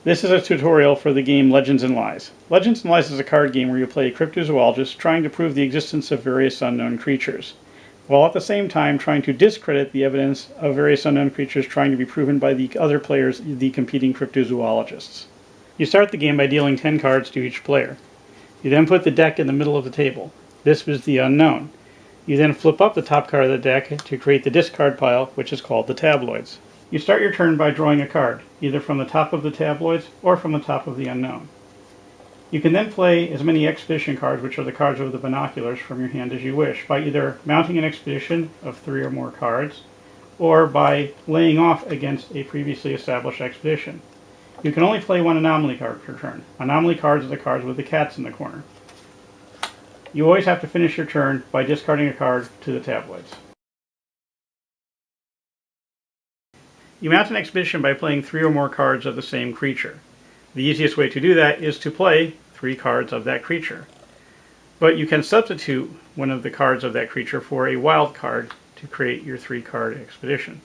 This is a tutorial for the game Legends and Lies. Legends and Lies is a card game where you play a cryptozoologist trying to prove the existence of various unknown creatures, while at the same time trying to discredit the evidence of various unknown creatures trying to be proven by the other players, the competing cryptozoologists. You start the game by dealing 10 cards to each player. You then put the deck in the middle of the table. This was the unknown. You then flip up the top card of the deck to create the discard pile, which is called the tabloids. You start your turn by drawing a card, either from the top of the tabloids or from the top of the unknown. You can then play as many expedition cards, which are the cards with the binoculars, from your hand as you wish, by either mounting an expedition of 3 or more cards, or by laying off against a previously established expedition. You can only play one anomaly card per turn. Anomaly cards are the cards with the cats in the corner. You always have to finish your turn by discarding a card to the tabloids. You mount an expedition by playing 3 or more cards of the same creature. The easiest way to do that is to play 3 cards of that creature. But you can substitute one of the cards of that creature for a wild card to create your 3-card expedition.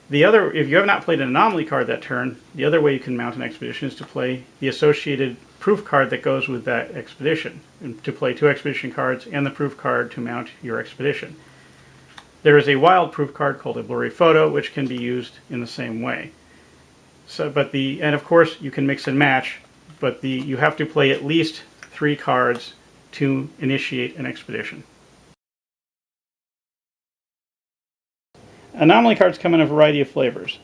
If you have not played an anomaly card that turn, the other way you can mount an expedition is to play the associated proof card that goes with that expedition, and to play 2 expedition cards and the proof card to mount your expedition. There is a wild proof card called a blurry photo, which can be used in the same way. And of course you can mix and match, but you have to play at least 3 cards to initiate an expedition. Anomaly cards come in a variety of flavors.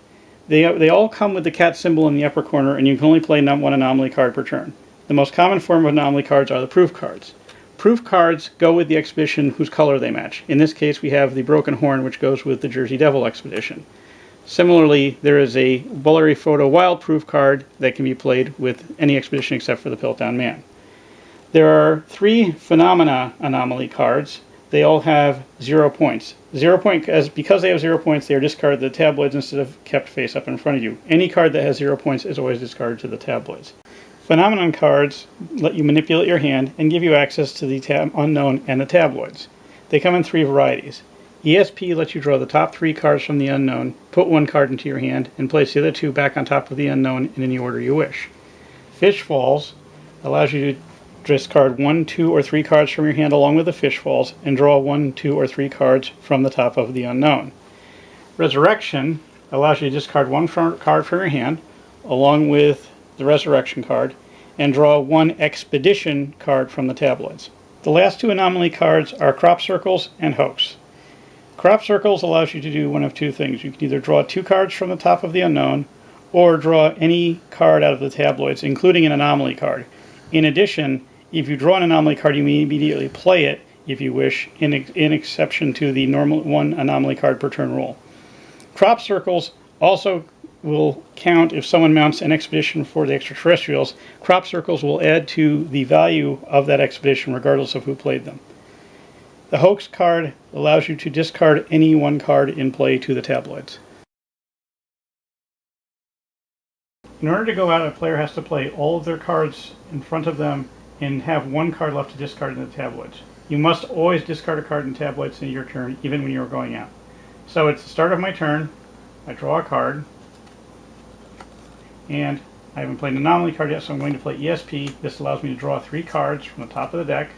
They all come with the cat symbol in the upper corner, and you can only play 1 anomaly card per turn. The most common form of anomaly cards are the proof cards. Proof cards go with the expedition whose color they match. In this case, we have the Broken Horn, which goes with the Jersey Devil expedition. Similarly, there is a blurry photo wild proof card that can be played with any expedition except for the Piltdown Man. There are 3 phenomena anomaly cards. They all have 0 points. Because they have 0 points, they are discarded to the tabloids instead of kept face up in front of you. Any card that has 0 points is always discarded to the tabloids. Phenomenon cards let you manipulate your hand and give you access to the unknown and the tabloids. They come in 3 varieties. ESP lets you draw the top 3 cards from the unknown, put 1 card into your hand, and place the other 2 back on top of the unknown in any order you wish. Fish Falls allows you to discard 1, 2, or 3 cards from your hand along with the fish falls and draw 1, 2, or 3 cards from the top of the unknown. Resurrection allows you to discard 1 card from your hand along with the resurrection card and draw 1 expedition card from the tabloids. The last 2 anomaly cards are crop circles and hoax. Crop circles allows you to do one of 2 things. You can either draw 2 cards from the top of the unknown or draw any card out of the tabloids, including an anomaly card. In addition, if you draw an anomaly card, you may immediately play it if you wish, in exception to the normal 1 anomaly card per turn rule. Crop circles also will count if someone mounts an expedition for the Extraterrestrials. Crop circles will add to the value of that expedition regardless of who played them. The hoax card allows you to discard any 1 card in play to the tabloids. In order to go out, a player has to play all of their cards in front of them and have 1 card left to discard in the tabloids. You must always discard a card in tabloids in your turn, even when you're going out. So it's the start of my turn. I draw a card, and I haven't played an anomaly card yet, so I'm going to play ESP. This allows me to draw 3 cards from the top of the deck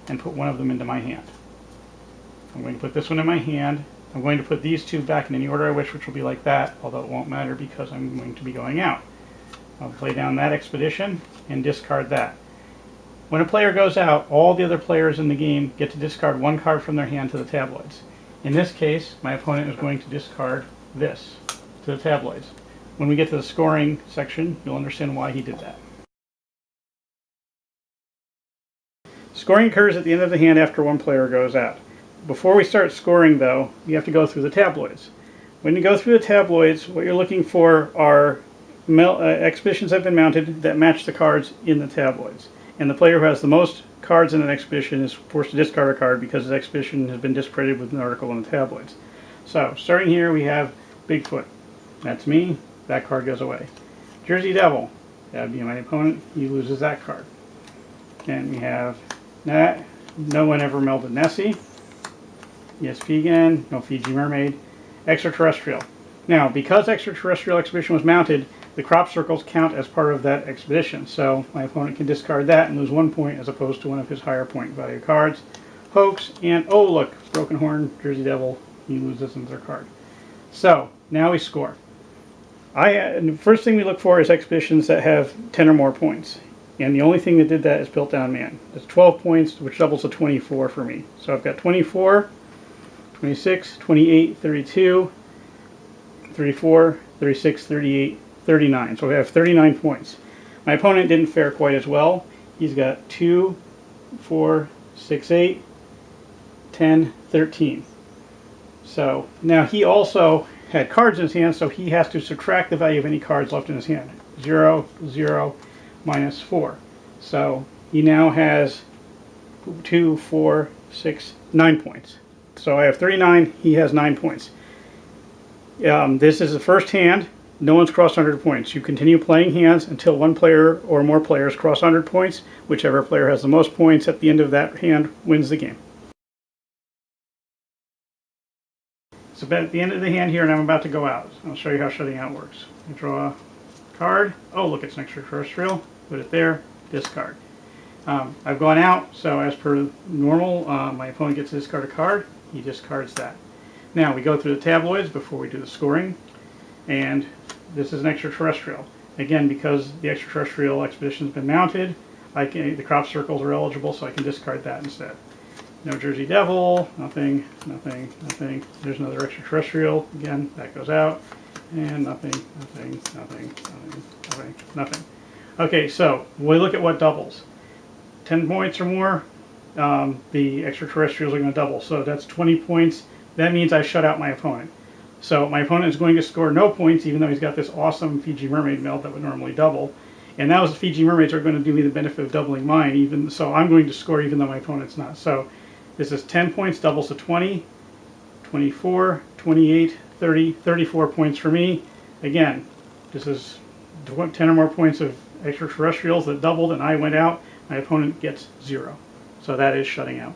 and put 1 of them into my hand. I'm going to put this one in my hand. I'm going to put these 2 back in any order I wish, which will be like that, although it won't matter because I'm going to be going out. I'll play down that expedition and discard that. When a player goes out, all the other players in the game get to discard 1 card from their hand to the tabloids. In this case, my opponent is going to discard this to the tabloids. When we get to the scoring section, you'll understand why he did that. Scoring occurs at the end of the hand after 1 player goes out. Before we start scoring, though, you have to go through the tabloids. When you go through the tabloids, what you're looking for are expeditions that have been mounted that match the cards in the tabloids. And the player who has the most cards in an expedition is forced to discard a card because his expedition has been discredited with an article in the tabloids. So, starting here, we have Bigfoot. That's me. That card goes away. Jersey Devil. That would be my opponent. He loses that card. And we have that. No one ever melded Nessie. ESP again. No Fiji Mermaid. Extraterrestrial. Now, because Extraterrestrial Expedition was mounted, The crop circles count as part of that expedition, so my opponent can discard that and lose 1 point as opposed to one of his higher point value cards. Hoax, and oh look, Broken Horn, Jersey Devil, he loses another card. So, now we score. The first thing we look for is expeditions that have 10 or more points. And the only thing that did that is Piltdown Man. It's 12 points, which doubles to 24 for me. So I've got 24, 26, 28, 32, 34, 36, 38, 39. So we have 39 points. My opponent didn't fare quite as well. He's got 2, 4, 6, 8, 10, 13. So now he also had cards in his hand, so he has to subtract the value of any cards left in his hand. 0, 0, minus 4. So he now has 2, 4, 6, 9 points. So I have 39, he has 9 points. This is the first hand. No one's crossed 100 points. You continue playing hands until one player or more players cross 100 points. Whichever player has the most points at the end of that hand wins the game. So at the end of the hand here, and I'm about to go out. I'll show you how shutting out works. I draw a card. Oh, look, it's an extraterrestrial. Put it there. Discard. I've gone out, so as per normal, my opponent gets to discard a card. He discards that. Now we go through the tabloids before we do the scoring, and this is an extraterrestrial. Again, because the extraterrestrial expedition has been mounted, the crop circles are eligible, so I can discard that instead. No Jersey Devil, nothing, nothing, nothing. There's another extraterrestrial. Again, that goes out. And nothing, nothing, nothing, nothing, nothing, nothing. Okay, so we look at what doubles. 10 points or more, the extraterrestrials are going to double. So that's 20 points. That means I shut out my opponent. So my opponent is going to score no points, even though he's got this awesome Fiji Mermaid meld that would normally double. And those Fiji Mermaids are going to do me the benefit of doubling mine, so I'm going to score even though my opponent's not. So this is 10 points, doubles to 20, 24, 28, 30, 34 points for me. Again, this is 10 or more points of extraterrestrials that doubled and I went out. My opponent gets 0. So that is shutting out.